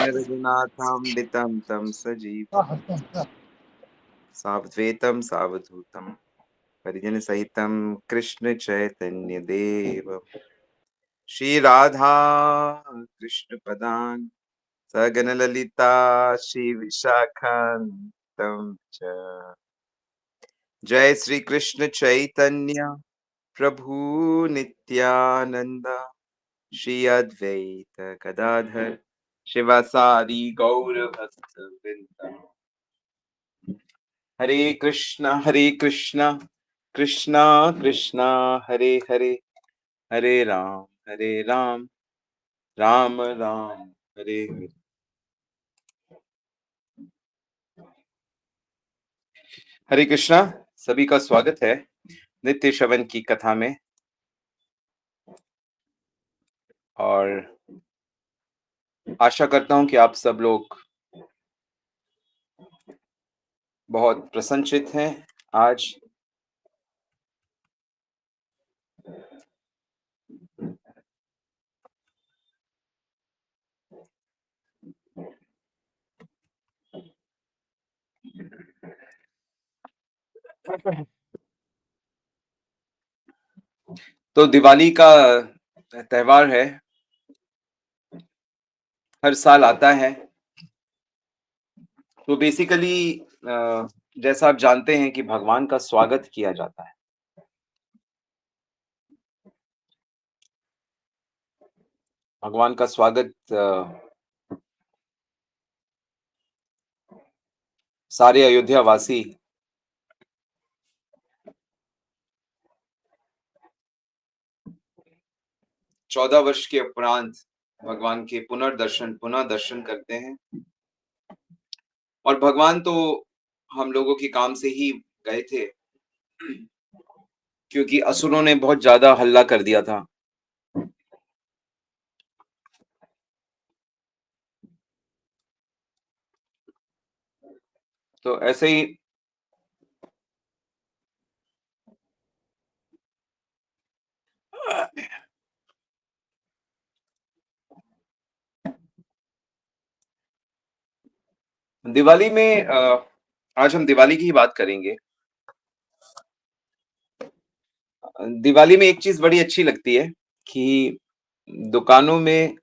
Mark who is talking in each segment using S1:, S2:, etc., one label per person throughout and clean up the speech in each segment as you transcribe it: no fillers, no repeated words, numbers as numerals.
S1: रघुनाथामृतं तं सजीवं सावधूतं सावधूतं परिजन सहितं कृष्ण चैतन्य देव श्री राधा कृष्ण पदान सगन ललिता श्री विशाखान्वितं च जय श्री कृष्ण चैतन्य प्रभु नित्यानंद श्री अद्वैत गदाधर शिवासादि गौर भक्त वृंद हरे कृष्णा कृष्णा कृष्णा हरे हरे हरे राम राम राम हरे हरे। हरे कृष्णा, सभी का स्वागत है नित्य श्रवण की कथा में। और आशा करता हूं कि आप सब लोग बहुत प्रसन्नचित्त हैं आज। तो दिवाली का त्योहार है, हर साल आता है। तो बेसिकली जैसा आप जानते हैं कि भगवान का स्वागत किया जाता है। भगवान का स्वागत सारे अयोध्या वासी चौदह वर्ष के उपरांत भगवान के पुनः दर्शन करते हैं। और भगवान तो हम लोगों के काम से ही गए थे, क्योंकि असुरों ने बहुत ज्यादा हल्ला कर दिया था। तो ऐसे ही दिवाली में आज हम दिवाली की ही बात करेंगे। दिवाली में एक चीज बड़ी अच्छी लगती है कि दुकानों में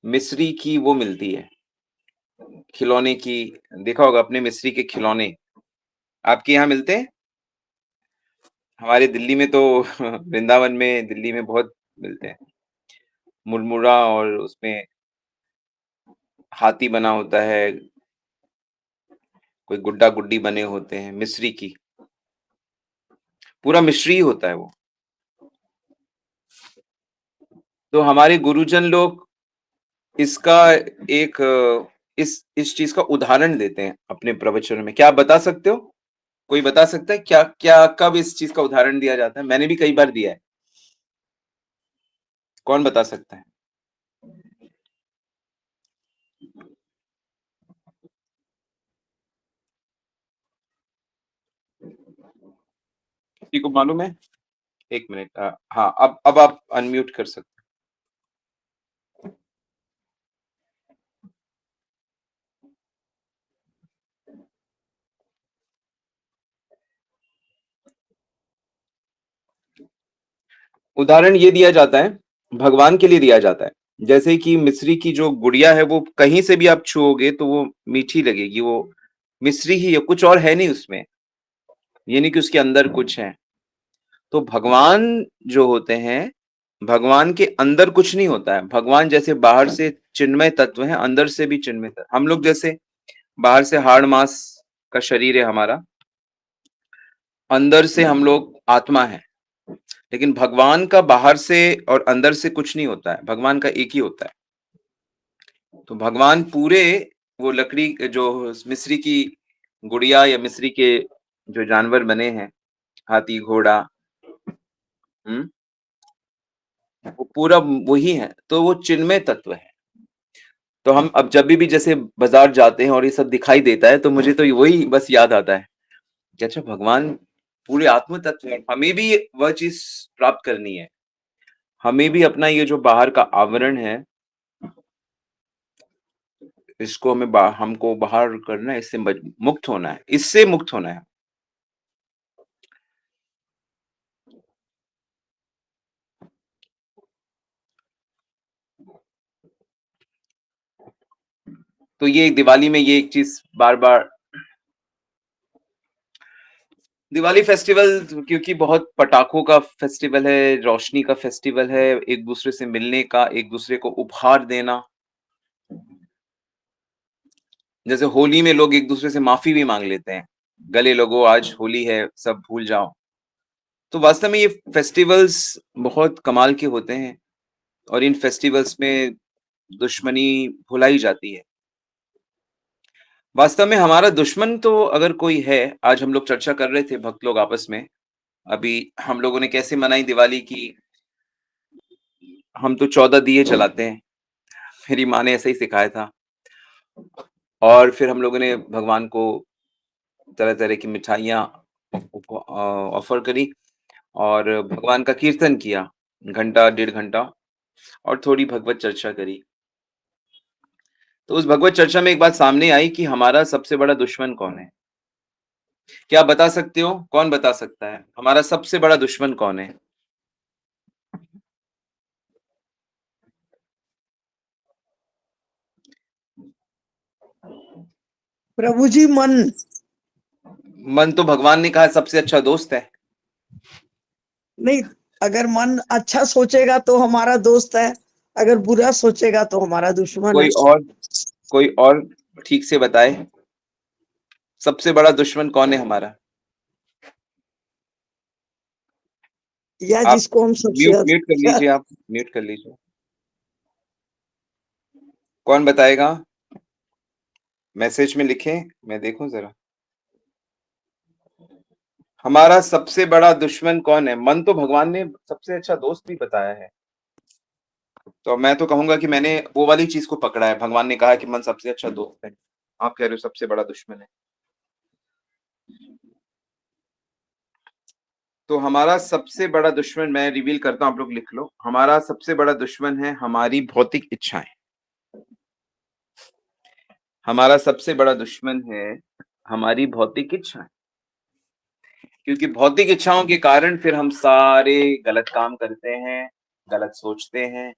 S1: मिस्री की वो मिलती है, खिलौने की। देखा होगा अपने मिस्री के खिलौने आपके यहाँ मिलते हैं। हमारे दिल्ली में तो वृंदावन में, दिल्ली में बहुत मिलते हैं। मुरमुरा और उसमें हाथी बना होता है, कोई गुड्डा गुड्डी बने होते हैं मिस्री की। पूरा मिश्री ही होता है वो। तो हमारे गुरुजन लोग इसका एक इस चीज का उदाहरण देते हैं अपने प्रवचनों में। क्या आप बता सकते हो? कोई बता सकता है क्या क्या कब इस चीज का उदाहरण दिया जाता है? मैंने भी कई बार दिया है। कौन बता सकता है? किसी को मालूम है? एक मिनट। हाँ, अब आप अनम्यूट कर सकते हो। उदाहरण ये दिया जाता है, भगवान के लिए दिया जाता है। जैसे कि मिस्री की जो गुड़िया है वो कहीं से भी आप छुओगे तो वो मीठी लगेगी। वो मिस्री ही है, कुछ और है नहीं उसमें। ये नहीं कि उसके अंदर कुछ है। तो भगवान जो होते हैं, भगवान के अंदर कुछ नहीं होता है। भगवान जैसे बाहर से चिन्मय तत्व है, अंदर से भी चिन्मय तत्व। हम लोग जैसे बाहर से हाड़ मांस का शरीर है हमारा, अंदर से हम लोग आत्मा है। लेकिन भगवान का बाहर से और अंदर से कुछ नहीं होता है, भगवान का एक ही होता है। तो भगवान पूरे वो लकड़ी जो मिस्री की गुड़िया या मिस्री के जो जानवर बने हैं, हाथी घोड़ा, वो पूरा वही है। तो वो चिन्मय तत्व है। तो हम अब जब भी जैसे बाजार जाते हैं और ये सब दिखाई देता है तो मुझे तो वही बस याद आता है कि अच्छा, भगवान पूरे आत्म तत्व है। हमें भी वह चीज प्राप्त करनी है। हमें भी अपना ये जो बाहर का आवरण है इसको हमको बाहर करना है, इससे मुक्त होना है, इससे मुक्त होना है। तो ये दिवाली में ये एक चीज बार बार, दिवाली फेस्टिवल क्योंकि बहुत पटाखों का फेस्टिवल है, रोशनी का फेस्टिवल है, एक दूसरे से मिलने का, एक दूसरे को उपहार देना। जैसे होली में लोग एक दूसरे से माफी भी मांग लेते हैं, गले लगो, आज होली है, सब भूल जाओ। तो वास्तव में ये फेस्टिवल्स बहुत कमाल के होते हैं और इन फेस्टिवल्स में दुश्मनी भुलाई जाती है। वास्तव में हमारा दुश्मन तो अगर कोई है, आज हम लोग चर्चा कर रहे थे भक्त लोग आपस में, अभी हम लोगों ने कैसे मनाई दिवाली की, हम तो 14 दिए जलाते हैं, मेरी माँ ने ऐसे ही सिखाया था। और फिर हम लोगों ने भगवान को तरह-तरह की मिठाइयाँ ऑफ़र करी और भगवान का कीर्तन किया, घंटा, डेढ़ घंटा और थोड़ी भगवत चर्चा करी। तो उस भगवत चर्चा में एक बात सामने आई कि हमारा सबसे बड़ा दुश्मन कौन है? क्या आप बता सकते हो? कौन बता सकता है? हमारा सबसे बड़ा दुश्मन कौन है?
S2: प्रभु जी, मन।
S1: मन तो भगवान ने कहा सबसे अच्छा दोस्त है।
S2: नहीं, अगर मन अच्छा सोचेगा तो हमारा दोस्त है, अगर बुरा सोचेगा तो हमारा दुश्मन है।
S1: कोई और ठीक से बताए, सबसे बड़ा दुश्मन कौन है हमारा?
S2: या
S1: आप
S2: जिसको हम सबसे
S1: म्यूट म्यूट कर लीजिए, आप म्यूट कर लीजिए। कौन बताएगा? मैसेज में लिखें, मैं देखूं जरा। हमारा सबसे बड़ा दुश्मन कौन है? मन तो भगवान ने सबसे अच्छा दोस्त भी बताया है। तो मैं तो कहूंगा कि मैंने वो वाली चीज को पकड़ा है, भगवान ने कहा कि मन सबसे अच्छा दोस्त है। आप कह रहे हो सबसे बड़ा दुश्मन है। तो हमारा सबसे बड़ा दुश्मन मैं रिवील करता हूं, आप लोग लिख लो। हमारा सबसे बड़ा दुश्मन है हमारी भौतिक इच्छाएं। हमारा सबसे बड़ा दुश्मन है हमारी भौतिक इच्छाएं, क्योंकि भौतिक इच्छाओं के कारण फिर हम सारे गलत काम करते हैं, गलत सोचते हैं।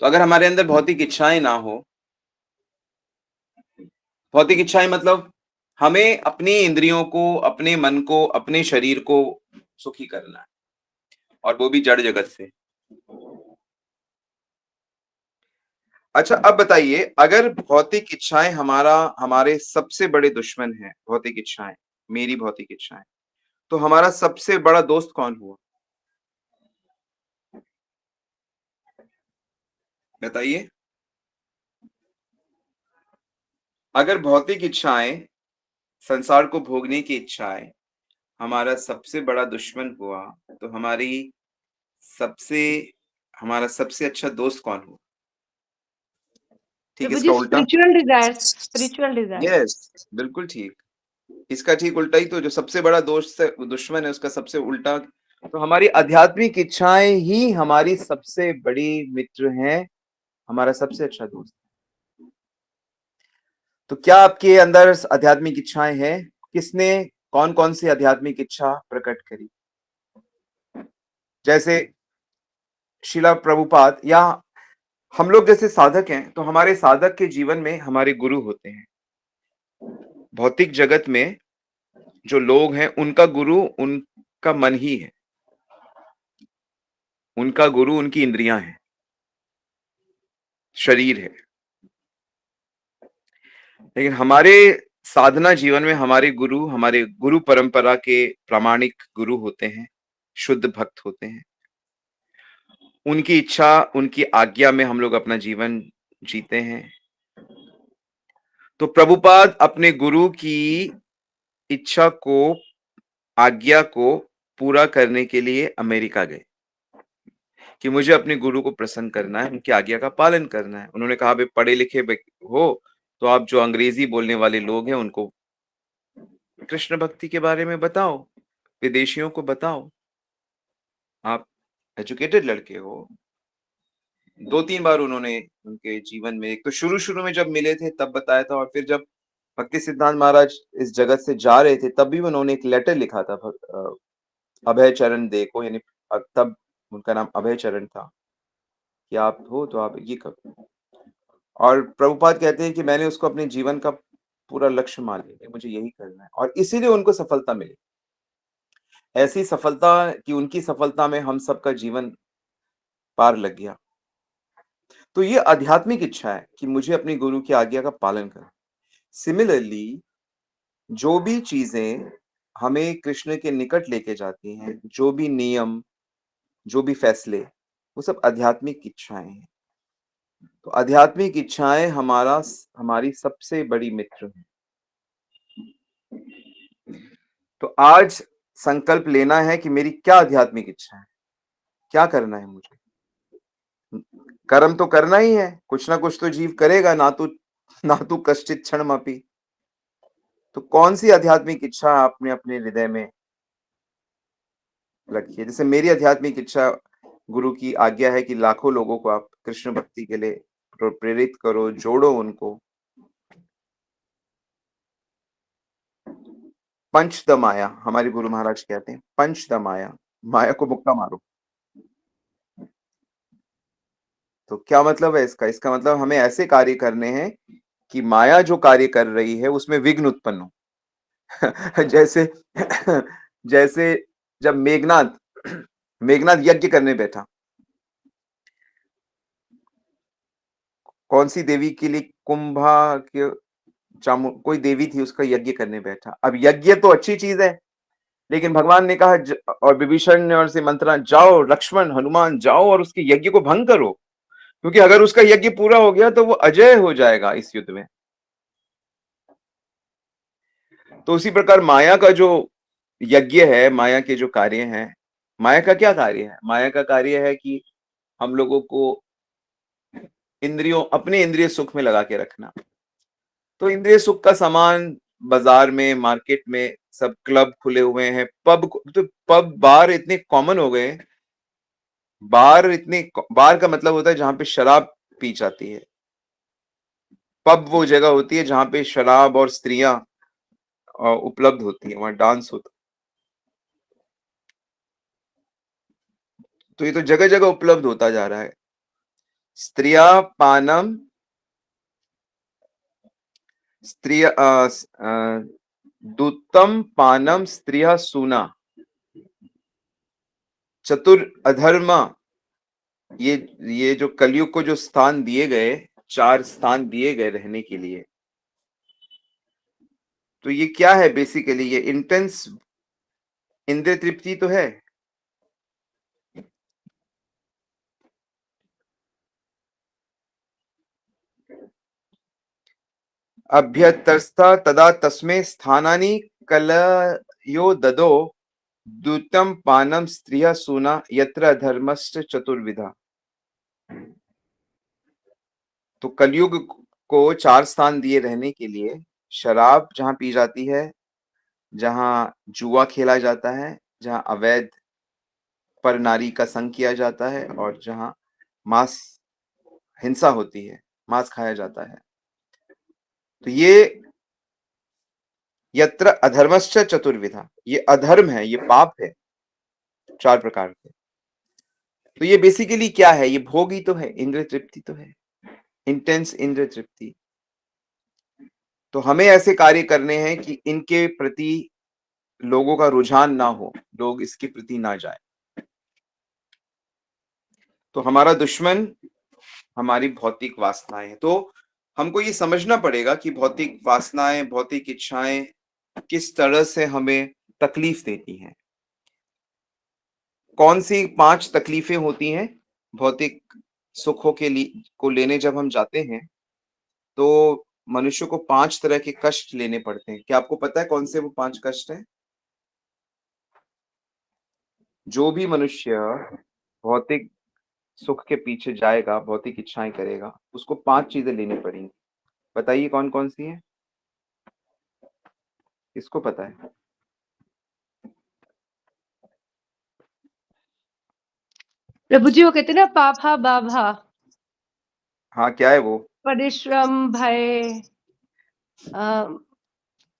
S1: तो अगर हमारे अंदर भौतिक इच्छाएं ना हो, भौतिक इच्छाएं मतलब हमें अपनी इंद्रियों को, अपने मन को, अपने शरीर को सुखी करना है और वो भी जड़ जगत से। अच्छा, अब बताइए, अगर भौतिक इच्छाएं हमारे सबसे बड़े दुश्मन हैं, भौतिक इच्छाएं, मेरी भौतिक इच्छाएं, तो हमारा सबसे बड़ा दोस्त कौन हुआ? बताइए। अगर भौतिक इच्छाएं, संसार को भोगने की इच्छाएं हमारा सबसे बड़ा दुश्मन हुआ, तो सबसे हमारा सबसे अच्छा दोस्त कौन हुआ? ठीक,
S3: प्रभु
S1: इसका
S3: जी,
S1: उल्टा।
S3: Spiritual Dzire.
S1: यस, बिल्कुल ठीक। इसका ठीक उल्टा ही, तो जो सबसे बड़ा दोस्त है, दुश्मन है, उसका सबसे उल्टा। तो हमारी आध्यात्मिक इच्छाएं ही हमारी सबसे बड़ी मित्र हैं, हमारा सबसे अच्छा दोस्त। तो क्या आपके अंदर आध्यात्मिक इच्छाएं हैं? किसने कौन कौन सी आध्यात्मिक इच्छा प्रकट करी? जैसे शिला प्रभुपाद या हम लोग जैसे साधक हैं, तो हमारे साधक के जीवन में हमारे गुरु होते हैं। भौतिक जगत में जो लोग हैं, उनका गुरु उनका मन ही है, उनका गुरु उनकी इंद्रियां हैं, शरीर है। लेकिन हमारे साधना जीवन में हमारे गुरु परंपरा के प्रामाणिक गुरु होते हैं, शुद्ध भक्त होते हैं। उनकी इच्छा, उनकी आज्ञा में हम लोग अपना जीवन जीते हैं। तो प्रभुपाद अपने गुरु की इच्छा को, आज्ञा को पूरा करने के लिए अमेरिका गए कि मुझे अपने गुरु को प्रसन्न करना है, उनकी आज्ञा का पालन करना है। उन्होंने कहा, भाई पढ़े लिखे हो तो आप जो अंग्रेजी बोलने वाले लोग हैं उनको कृष्ण भक्ति के बारे में बताओ, विदेशियों को बताओ, आप एजुकेटेड लड़के हो, 2-3 बार उन्होंने उनके जीवन में, एक तो शुरू-शुरू में जब मिले थे तब बताया था, और फिर जब भक्ति सिद्धांत महाराज इस जगत से जा रहे थे तब भी उन्होंने एक लेटर लिखा था अभय चरण दे को, यानी तब उनका नाम अभय चरण था, कि आप हो तो आप ये करो। और प्रभुपाद कहते हैं कि मैंने उसको अपने जीवन का पूरा लक्ष्य मान लिया, मुझे यही करना है, और इसीलिए उनको सफलता मिली। ऐसी सफलता कि उनकी सफलता में हम सबका जीवन पार लग गया। तो ये आध्यात्मिक इच्छा है कि मुझे अपने गुरु की आज्ञा का पालन करना। सिमिलरली जो भी चीजें हमें कृष्ण के निकट लेके जाती हैं, जो भी नियम, जो भी फैसले, वो सब आध्यात्मिक इच्छाएं हैं। तो आध्यात्मिक इच्छाएं हमारी सबसे बड़ी मित्र हैं। तो आज संकल्प लेना है कि मेरी क्या आध्यात्मिक इच्छा है, क्या करना है मुझे। कर्म तो करना ही है, कुछ ना कुछ तो जीव करेगा, ना तू कश्चित क्षणमपि। तो कौन सी आध्यात्मिक इच्छा आपने अपने हृदय में रखी है? जैसे मेरी आध्यात्मिक इच्छा, गुरु की आज्ञा है कि लाखों लोगों को आप कृष्ण भक्ति के लिए प्रेरित करो, जोड़ो उनको। पंच द माया, हमारे गुरु महाराज कहते हैं, पंच द माया, माया को मुक्का मारो। तो क्या मतलब है इसका? इसका मतलब हमें ऐसे कार्य करने हैं कि माया जो कार्य कर रही है उसमें विघ्न उत्पन्न हो। जैसे जैसे जब मेघनाथ यज्ञ करने बैठा, कौन सी देवी के लिए? कुंभा के कोई देवी थी, उसका यज्ञ करने बैठा। अब यज्ञ तो अच्छी चीज है, लेकिन भगवान ने कहा और विभीषण ने और से मंत्रा, जाओ लक्ष्मण हनुमान जाओ और उसके यज्ञ को भंग करो, क्योंकि अगर उसका यज्ञ पूरा हो गया तो वो अजय हो जाएगा इस युद्ध में। तो उसी प्रकार माया का जो यज्ञ है, माया के जो कार्य हैं, माया का क्या कार्य है? माया का कार्य है कि हम लोगों को अपने इंद्रिय सुख में लगा के रखना। तो इंद्रिय सुख का सामान बाजार में, मार्केट में सब क्लब खुले हुए हैं, पब बार इतने कॉमन हो गए। बार का मतलब होता है जहां पे शराब पी जाती है। पब वो जगह होती है जहां पे शराब और स्त्रियां उपलब्ध होती है, वहां डांस होता है। तो ये तो जगह जगह उपलब्ध होता जा रहा है। स्त्रिया पानम, स्त्रिया दूतम पानम स्त्रिया सूना, चतुर अधर्म। ये जो कलयुग को जो स्थान दिए गए, 4 स्थान दिए गए रहने के लिए, तो ये क्या है? बेसिकली ये इंटेंस इंद्रिय तृप्ति तो है। अभ्यतस्था तदा तस्मे स्थानानि कलयो ददो दूतम पानम स्त्रिया सूना यत्र अधर्मश्च चतुर्विधा। तो कलयुग को 4 स्थान दिए रहने के लिए, शराब जहां पी जाती है, जहां जुआ खेला जाता है, जहां अवैध पर नारी का संग किया जाता है, और जहां मांस हिंसा होती है, मांस खाया जाता है। तो ये यत्र अधर्मश्च चतुर्विधा, ये अधर्म है, ये पाप है 4 प्रकार के। तो ये बेसिकली क्या है? ये भोग ही तो है, इंद्रिय तृप्ति तो है, इंटेंस इंद्रिय तृप्ति। तो हमें ऐसे कार्य करने हैं कि इनके प्रति लोगों का रुझान ना हो, लोग इसके प्रति ना जाए। तो हमारा दुश्मन हमारी भौतिक वासनाएं हैं। तो हमको ये समझना पड़ेगा कि भौतिक वासनाएं, भौतिक इच्छाएं किस तरह से हमें तकलीफ देती हैं। कौन सी 5 तकलीफें होती हैं भौतिक सुखों को लेने जब हम जाते हैं? तो मनुष्य को 5 तरह के कष्ट लेने पड़ते हैं। क्या आपको पता है कौन से वो 5 कष्ट हैं? जो भी मनुष्य भौतिक सुख के पीछे जाएगा, भौतिक इच्छाएं करेगा, उसको 5 चीजें लेनी पड़ेंगी। बताइए कौन कौन सी हैं? किसको पता है?
S3: प्रभु जी वो कहते हैं ना, पाभा बाभा,
S1: हाँ, क्या है वो?
S3: परिश्रम, भय,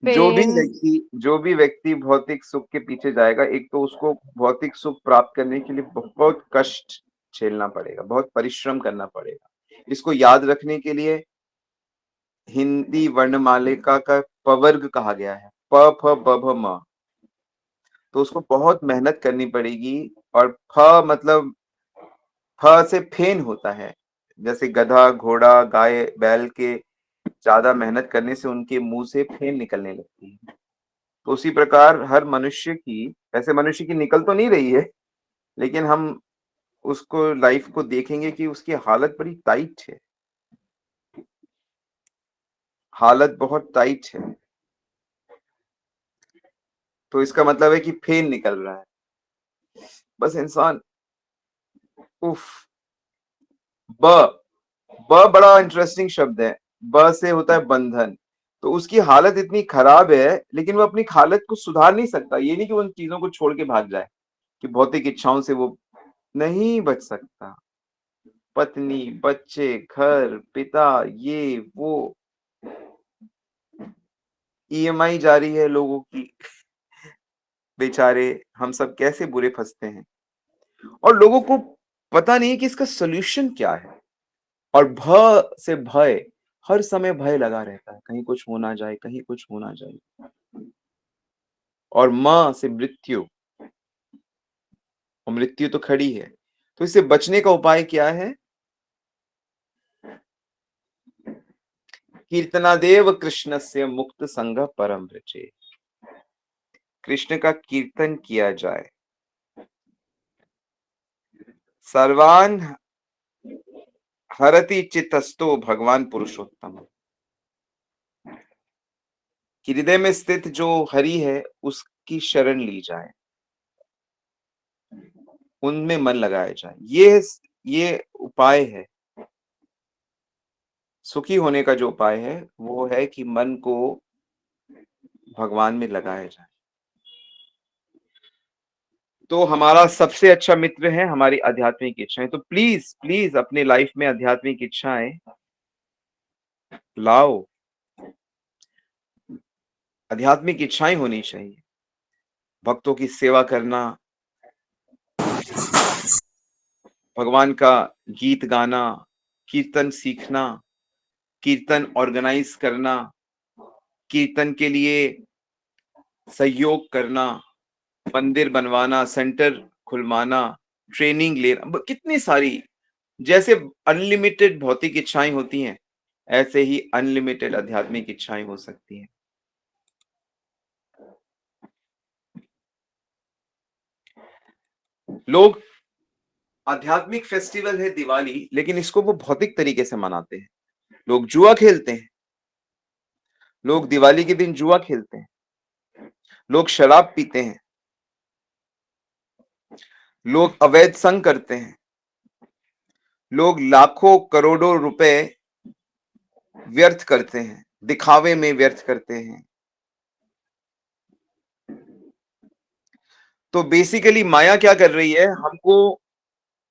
S1: जो भी
S3: पेन।
S1: व्यक्ति जो भी व्यक्ति भौतिक सुख के पीछे जाएगा, एक तो उसको भौतिक सुख प्राप्त करने के लिए बहुत कष्ट झेलना पड़ेगा, बहुत परिश्रम करना पड़ेगा। इसको याद रखने के लिए हिंदी वर्णमालिका का पवर्ग कहा गया है, प, फ, ब, भ, म। तो उसको बहुत मेहनत करनी पड़ेगी। और फ मतलब फ से फेन होता है। जैसे गधा, घोड़ा, गाय, बैल के ज्यादा मेहनत करने से उनके मुंह से फेन निकलने लगती है। तो उसी प्रकार हर मनुष्य की, वैसे मनुष्य की निकल तो नहीं रही है, लेकिन हम उसको लाइफ को देखेंगे कि उसकी हालत बड़ी टाइट है, हालत बहुत टाइट है। तो इसका मतलब है कि फेन निकल रहा है। बस इंसान, उफ। ब ब बड़ा इंटरेस्टिंग शब्द है। ब से होता है बंधन। तो उसकी हालत इतनी खराब है, लेकिन वो अपनी हालत को सुधार नहीं सकता। ये नहीं कि उन चीजों को छोड़ के भाग जाए, कि भौतिक इच्छाओं से वो नहीं बच सकता। पत्नी, बच्चे, घर, पिता, ये वो, ईएमआई जारी है लोगों की। बेचारे हम सब कैसे बुरे फंसते हैं, और लोगों को पता नहीं कि इसका सोल्यूशन क्या है। और भ से भय, हर समय भय लगा रहता है, कहीं कुछ हो ना जाए, कहीं कुछ हो ना जाए। और म से मृत्यु, और मृत्यु तो खड़ी है। तो इससे बचने का उपाय क्या है? कीर्तनादेव कृष्णस्य मुक्त संग परम रचे। कृष्ण का कीर्तन किया जाए। सर्वान हरति चित्तस्तो भगवान पुरुषोत्तम। कि हृदय में स्थित जो हरि है, उसकी शरण ली जाए, उनमें मन लगाया जाए। ये उपाय है। सुखी होने का जो उपाय है, वो है कि मन को भगवान में लगाया जाए। तो हमारा सबसे अच्छा मित्र है हमारी आध्यात्मिक इच्छाएं। तो प्लीज प्लीज अपने लाइफ में आध्यात्मिक इच्छाएं लाओ। आध्यात्मिक इच्छाएं होनी चाहिए। भक्तों की सेवा करना, भगवान का गीत गाना, कीर्तन सीखना, कीर्तन ऑर्गेनाइज करना, कीर्तन के लिए सहयोग करना, मंदिर बनवाना, सेंटर खुलवाना, ट्रेनिंग लेना, कितनी सारी। जैसे अनलिमिटेड भौतिक इच्छाएं होती हैं, ऐसे ही अनलिमिटेड आध्यात्मिक इच्छाएं हो सकती हैं। लोग, आध्यात्मिक फेस्टिवल है दिवाली, लेकिन इसको वो भौतिक तरीके से मनाते हैं। लोग जुआ खेलते हैं, लोग दिवाली के दिन जुआ खेलते हैं, लोग शराब पीते हैं, लोग अवैध संग करते हैं, लोग लाखों करोड़ों रुपए व्यर्थ करते हैं, दिखावे में व्यर्थ करते हैं। तो बेसिकली माया क्या कर रही है? हमको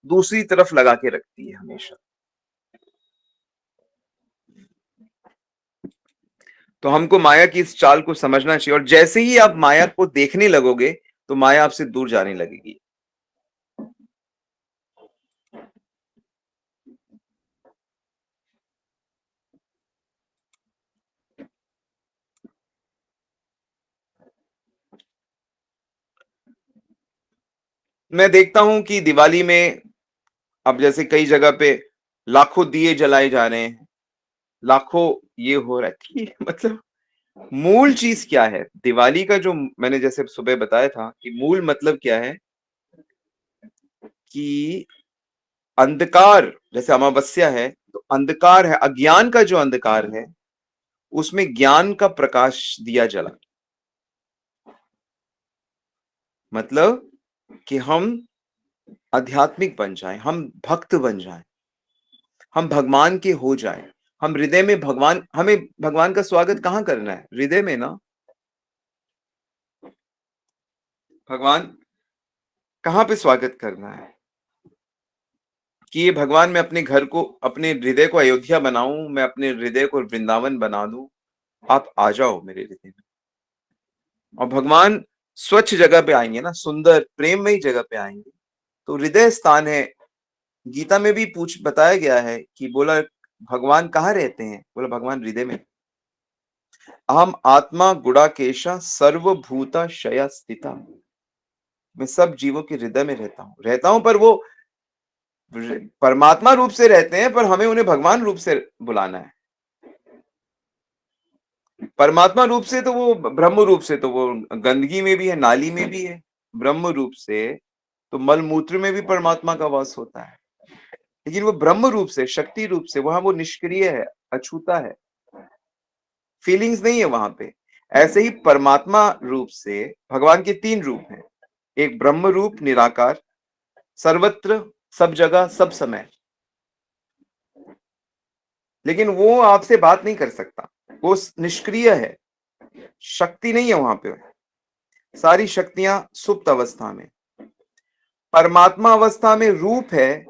S1: दूसरी तरफ लगा के रखती है हमेशा। तो हमको माया की इस चाल को समझना चाहिए, और जैसे ही आप माया को देखने लगोगे, तो माया आपसे दूर जाने लगेगी। मैं देखता हूं कि दिवाली में अब जैसे कई जगह पे लाखों दिए जलाए जा रहे हैं, लाखों ये हो रहा है। ठीक है, मतलब मूल चीज क्या है दिवाली का? जो मैंने जैसे सुबह बताया था कि मूल मतलब क्या है, कि अंधकार, जैसे अमावस्या है तो अंधकार है, अज्ञान का जो अंधकार है, उसमें ज्ञान का प्रकाश दिया जला। मतलब कि हम आध्यात्मिक बन जाएं, हम भक्त बन जाएं, हम भगवान के हो जाएं। हम हृदय में भगवान, हमें भगवान का स्वागत कहाँ करना है? हृदय में ना। भगवान कहाँ पे स्वागत करना है? कि ये भगवान मैं अपने घर को, अपने हृदय को अयोध्या बनाऊं, मैं अपने हृदय को वृंदावन बना दूं, आप आ जाओ मेरे हृदय में। और भगवान स्वच्छ जगह पे आएंगे ना, सुंदर प्रेममयी जगह पे आएंगे। तो हृदय स्थान है। गीता में भी बताया गया है कि बोला भगवान कहाँ रहते हैं, बोला भगवान हृदय में। अहम आत्मा गुड़ाकेशा सर्वभूता शया स्थिता, मैं सब जीवों के हृदय में रहता हूं, पर वो परमात्मा रूप से रहते हैं, पर हमें उन्हें भगवान रूप से बुलाना है। परमात्मा रूप से तो वो, ब्रह्म रूप से तो वो गंदगी में भी है, नाली में भी है। ब्रह्म रूप से तो मल मूत्र में भी परमात्मा का वास होता है। लेकिन वो ब्रह्म रूप से, शक्ति रूप से, वहां वो निष्क्रिय है, अछूता है, फीलिंग्स नहीं है वहां पे। ऐसे ही परमात्मा रूप से भगवान के 3 रूप हैं। एक ब्रह्म रूप निराकार, सर्वत्र, सब जगह, सब समय। लेकिन वो आपसे बात नहीं कर सकता, वो निष्क्रिय है, शक्ति नहीं है वहां पे। सारी शक्तियां सुप्त अवस्था में। परमात्मा अवस्था में रूप है,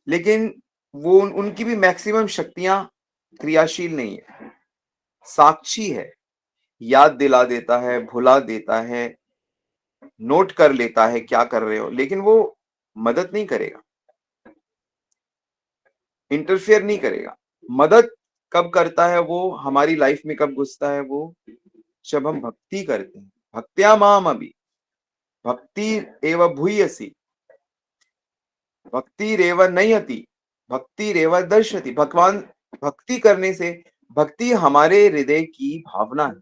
S1: लेकिन वो उनकी भी मैक्सिमम शक्तियां क्रियाशील नहीं है, साक्षी है, याद दिला देता है, भुला देता है, नोट कर लेता है क्या कर रहे हो, लेकिन वो मदद नहीं करेगा, इंटरफेयर नहीं करेगा। मदद कब करता है वो, हमारी लाइफ में कब घुसता है वो, जब हम भक्ति करते हैं। भक्त्या माम अभी भक्ति एव भूयसी, भक्ति रेव नयति, भक्ति रेव दर्शति। भगवान, भक्ति करने से, भक्ति हमारे हृदय की भावना है,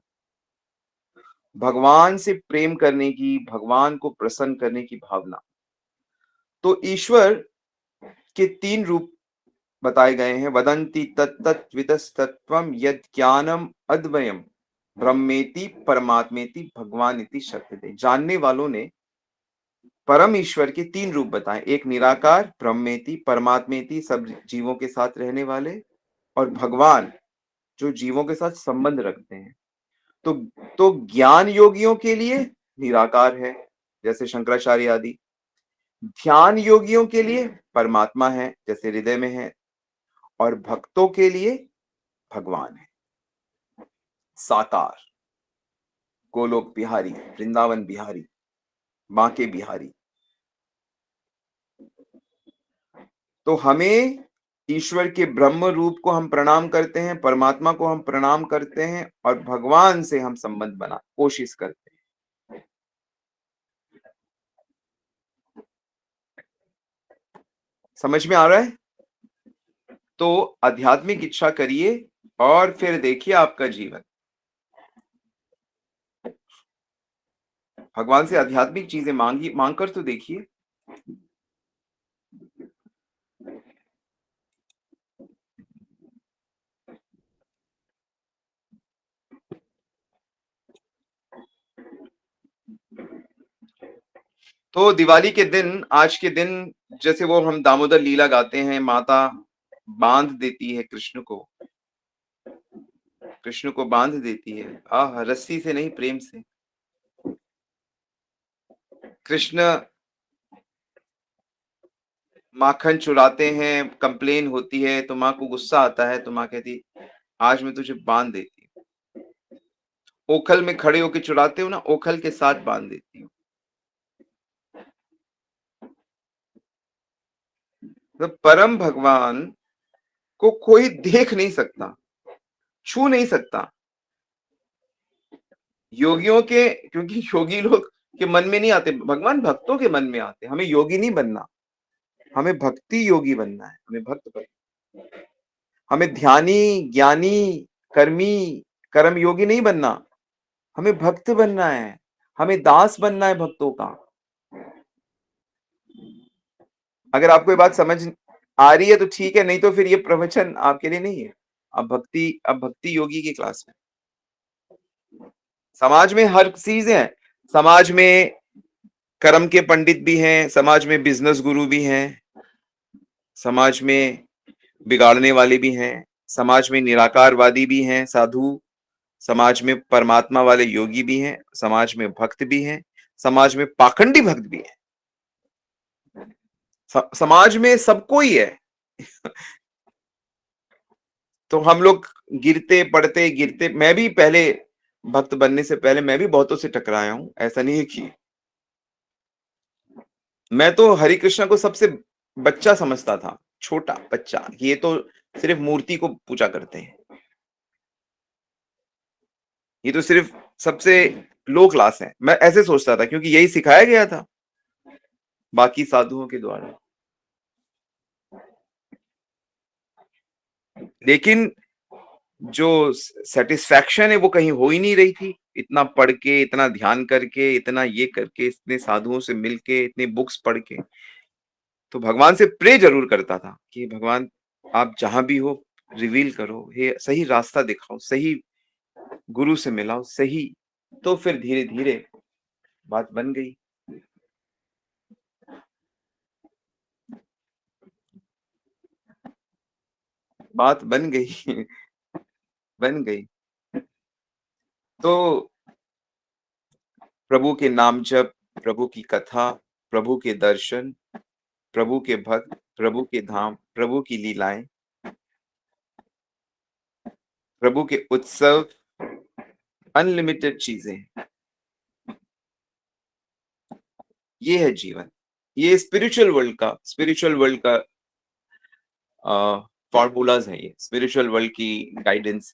S1: भगवान से प्रेम करने की, भगवान को प्रसन्न करने की भावना। तो ईश्वर के 3 रूप बताए गए हैं। वदंती तत्तत्वितस्तत्वम यद ज्ञानम अद्वयम ब्रह्मेति परमात्मेति भगवानिति शक्यते। जानने वालों ने परम ईश्वर के 3 रूप बताए। एक निराकार, ब्रह्मेति, परमात्मेति, सब जीवों के साथ रहने वाले, और भगवान जो जीवों के साथ संबंध रखते हैं। तो ज्ञान योगियों के लिए निराकार है, जैसे शंकराचार्य आदि। ध्यान योगियों के लिए परमात्मा है, जैसे हृदय में है। और भक्तों के लिए भगवान है, साकार, गोलोक बिहारी, वृंदावन बिहारी, बांके बिहारी। तो हमें ईश्वर के ब्रह्म रूप को हम प्रणाम करते हैं, परमात्मा को हम प्रणाम करते हैं, और भगवान से हम संबंध बना कोशिश करते हैं। समझ में आ रहा है? तो आध्यात्मिक इच्छा करिए और फिर देखिए आपका जीवन। भगवान से आध्यात्मिक चीजें मांग कर तो देखिए। तो दिवाली के दिन, आज के दिन, जैसे वो हम दामोदर लीला गाते हैं, माता बांध देती है कृष्ण को बांध देती है। आह, रस्सी से नहीं, प्रेम से। कृष्ण माखन चुराते हैं, कंप्लेन होती है, तो माँ को गुस्सा आता है, तो माँ कहती आज मैं तुझे बांध देती हूँ। ओखल में खड़े होके चुराते हो ना, ओखल के साथ बांध देती हूँ। तो परम भगवान को कोई देख नहीं सकता, छू नहीं सकता। योगियों के, क्योंकि योगी लोग के मन में नहीं आते, भगवान भक्तों के मन में आते। हमें योगी नहीं बनना, हमें भक्ति योगी बनना है, हमें भक्त बनना। हमें ध्यानी, ज्ञानी, कर्मी, कर्म योगी नहीं बनना, हमें भक्त बनना है, हमें दास बनना है भक्तों का। अगर आपको ये बात समझ आ रही है तो ठीक है, नहीं तो फिर ये प्रवचन आपके लिए नहीं है। अब भक्ति योगी की क्लास में। समाज में हर चीज है। समाज में कर्म के पंडित भी हैं, समाज में बिजनेस गुरु भी हैं, समाज में बिगाड़ने वाले भी हैं, समाज में निराकारवादी भी हैं, साधु, समाज में परमात्मा वाले योगी भी हैं, समाज में भक्त भी हैं, समाज में पाखंडी भक्त भी हैं। समाज में सबको ही है। तो हम लोग गिरते पड़ते गिरते, मैं भी पहले भक्त बनने से पहले मैं भी बहुतों से टकराया हूं, ऐसा नहीं है कि मैं तो हरि कृष्णा को सबसे बच्चा समझता था, छोटा बच्चा, ये तो सिर्फ मूर्ति को पूजा करते हैं, ये तो सिर्फ सबसे लो क्लास है, मैं ऐसे सोचता था क्योंकि यही सिखाया गया था बाकी साधुओं के द्वारा। लेकिन जो सेटिस्फैक्शन है वो कहीं हो ही नहीं रही थी, इतना पढ़ के, इतना ध्यान करके, इतना ये करके, इतने साधुओं से मिलके, इतनी बुक्स पढ़ के। तो भगवान से प्रे जरूर करता था कि भगवान आप जहां भी हो रिवील करो, ये सही रास्ता दिखाओ, सही गुरु से मिलाओ, सही। तो फिर धीरे धीरे बात बन गई। बात बन गई। बन गई। तो प्रभु के नाम जप, प्रभु की कथा, प्रभु के दर्शन, प्रभु के भक्त, प्रभु के धाम, प्रभु की लीलाएं, प्रभु के उत्सव, अनलिमिटेड चीजें, ये है जीवन। ये स्पिरिचुअल वर्ल्ड का फॉर्मूलाज है, ये स्पिरिचुअल वर्ल्ड की गाइडेंस।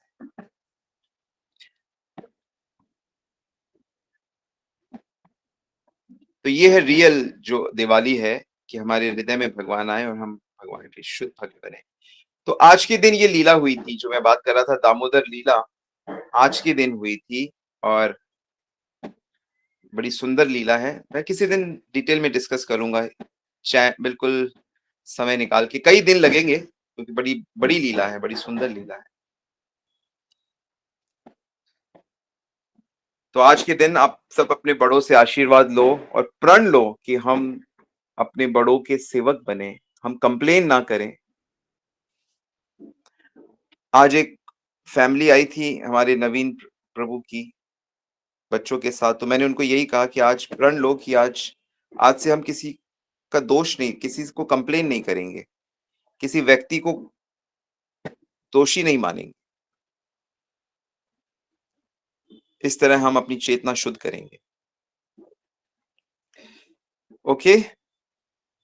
S1: तो ये है रियल जो दिवाली है, कि हमारे हृदय में भगवान आए और हम भगवान के शुद्ध भक्त बने। तो आज के दिन ये लीला हुई थी, जो मैं बात कर रहा था, दामोदर लीला आज के दिन हुई थी, और बड़ी सुंदर लीला है। मैं किसी दिन डिटेल में डिस्कस करूंगा, चाहे बिल्कुल समय निकाल के, कई दिन लगेंगे क्योंकि बड़ी बड़ी लीला है, बड़ी सुंदर लीला है। तो आज के दिन आप सब अपने बड़ों से आशीर्वाद लो और प्रण लो कि हम अपने बड़ों के सेवक बने, हम कंप्लेन ना करें। आज एक फैमिली आई थी हमारे नवीन प्रभु की बच्चों के साथ, तो मैंने उनको यही कहा कि आज प्रण लो कि आज से हम किसी का दोष नहीं, किसी को कंप्लेन नहीं करेंगे, किसी व्यक्ति को दोषी नहीं मानेंगे। इस तरह हम अपनी चेतना शुद्ध करेंगे। ओके,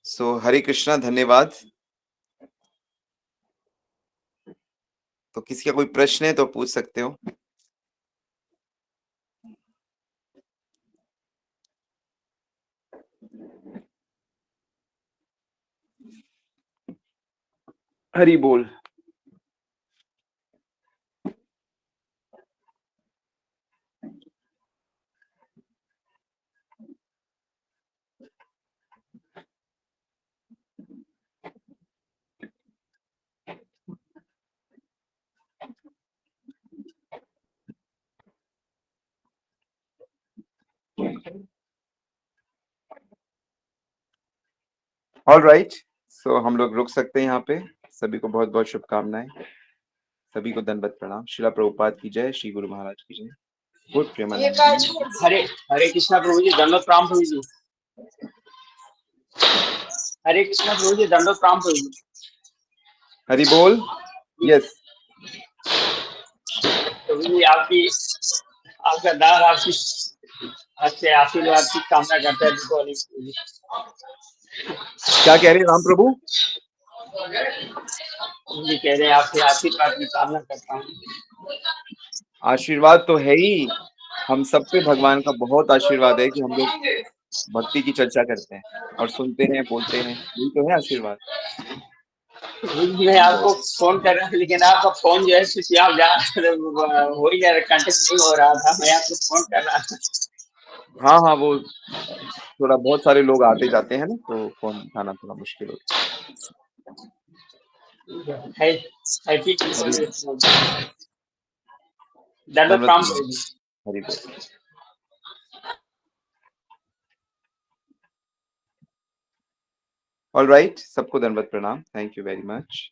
S1: सो हरे कृष्णा, धन्यवाद। तो किसी का कोई प्रश्न है तो पूछ सकते हो। हरि बोल। ऑल राइट, सो हम लोग रुक सकते हैं यहाँ पे। सभी को बहुत बहुत शुभकामनाएं, सभी को दंडवत प्रणाम। शिला प्रभुपाद की जय, श्री गुरु महाराज की जय। गुड प्रेमानंद।
S4: हरे हरे कृष्णा प्रभु जी, दंडोत प्रणाम प्रभु जी। हरे कृष्णा प्रभु जी, दंडोत प्रणाम प्रभु जी।
S1: हरि बोल। यस
S4: प्रभु जी, आपका दास आपकी अच्छे आशीर्वाद की कामना करता है दीपावली प्रभु जी।
S1: क्या कह रहे हैं राम प्रभु?
S4: प्रभु जी कह रहे हैं आपके आशीर्वाद की कामना करता हूँ।
S1: आशीर्वाद तो है ही, हम सब पे भगवान का बहुत आशीर्वाद है कि हम लोग भक्ति की चर्चा करते हैं और सुनते हैं, बोलते हैं, यही तो है आशीर्वाद।
S4: मैं आपको फोन कर रहा था, लेकिन आपका फोन जो है स्विच ऑफ हो ही जा रहा, कांटेक्ट नहीं हो रहा था। मैं आपको फोन कर रहा था।
S1: हाँ हाँ, वो थोड़ा बहुत सारे लोग आते जाते हैं ना, तो फोन उठाना थोड़ा मुश्किल होता
S4: है। दंडोत प्रणाम प्रभु जी।
S1: हरि बोल। ऑल राइट, सबको दंडवत प्रणाम। Thank you very much.